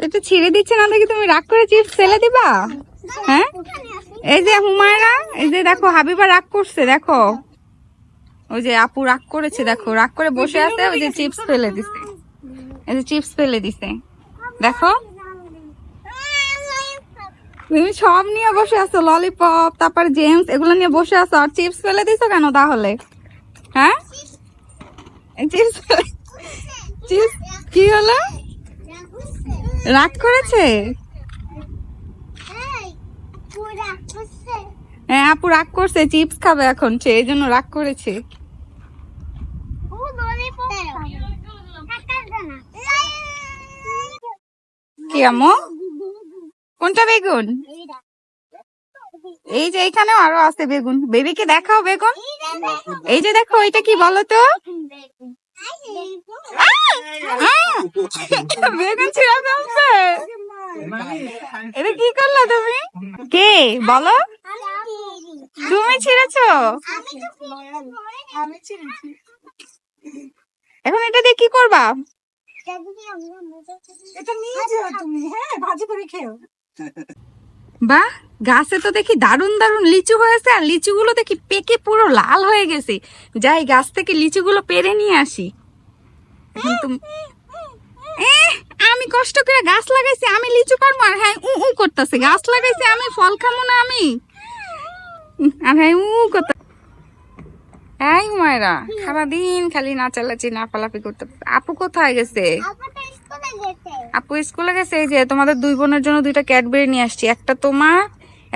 এটা ছিঁড়ে দিচ্ছে না দেখি, তুমি রাগ করে চিপস ফেলে দিবা? হ্যাঁ, এই যে হুমায়রা, এই যে দেখো হাবিবা রাগ করছে, দেখো ওই যে আপু রাগ করেছে, দেখো রাগ করে বসে আছে, ওই যে চিপস ফেলে দিছে, এই যে চিপস ফেলে দিছে, দেখো তুমি সব নিয়ে বসে আছো, ললিপপ তারপর জেমস এগুলো নিয়ে বসে আছো, আর চিপস ফেলে দিছো কেন তাহলে? হ্যাঁ, চিপস চিপস কি হলো? রাগ করেছে? হ্যাঁ আপু রাগ করছে, চিপস খাবে এখন সে, এই জন্য রাগ করেছে। কি আম্মু, কোনটা বেগুন? এই যে এইখানেও আরো আছে বেগুন, বেবিকে দেখাও বেগুন, এই যে দেখো এটা কি বলো তো? বেগুন ছিঁড়া ফেলছে, এটা কি করলা তুমি? কে বলো? তুমি ছিঁড়েছো? এখন এটা দিয়ে কি করবা? বাহ, গাছে তো দেখি দারুন দারুন লিচু হয়েছে, আর লিচুগুলো দেখি পেকে পুরো লাল হয়ে গেছে। যাই গাছ থেকে লিচুগুলো পেরে নিয়ে আসি। আমি কষ্ট করে গাছ লাগাইছি, আমি লিচু পারবো? আর হ্যাঁ উ উ করতেছে, গাছ লাগাইছি আমি, ফল খামো না আমি? আর হ্যাঁ উ করতে। এই হুমায়রা সারাদিন খালি নাচালাচি নাফালাফি করতে। আপু কোথায় গেছে? আপু স্কুলে গেছে। এই যে তোমাদের দুই বোনের জন্য দুইটা ক্যাডবেরি নিয়ে আসছি, একটা তোমার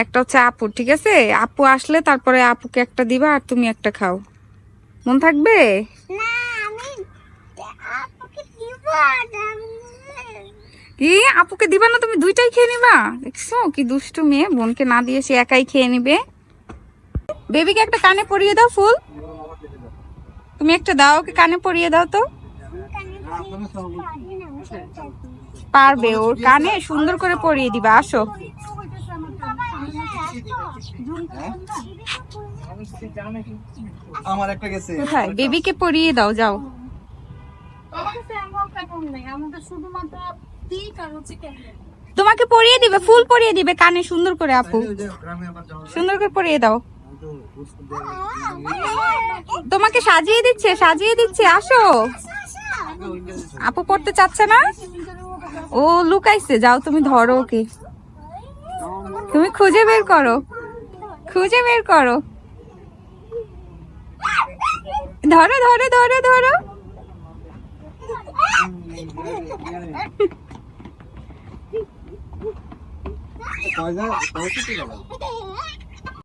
একটা হচ্ছে আপু, ঠিক আছে? আপু আসলে তারপরে আপুকে একটা দিবা আর তুমি একটা খাও, মন থাকবে? কি আপুকে দিবা না, তুমি দুইটাই খেয়ে নিবা? দেখছো কি দুষ্টু মেয়ে, বোনকে না দিয়ে সে একাই খেয়ে নিবে। বেবিকে একটা কানে পরিয়ে দাও ফুল, তুমি একটা দাও, ওকে কানে পরিয়ে দাও তো। পারবে, ওর কানে সুন্দর করে পরিয়ে দিবা, আসো। আমার একটা গেছে, কোথায়? বেবিকে পরিয়ে দাও, যাও। তোমাকে পরিয়ে দিবে, ফুল পরিয়ে দিবে কানে সুন্দর করে, আপু সুন্দর করে পরিয়ে দাও। তোমাকে সাজিয়ে দিচ্ছে, সাজিয়ে দিচ্ছে, আসো। আপু পড়তে চাচ্ছে না, ও লুকাইছে, যাও তুমি ধরো ওকে, তুমি খুঁজে বের করো, খুঁজে বের করো, ধরো ধরো ধরো ধরো। কয়টা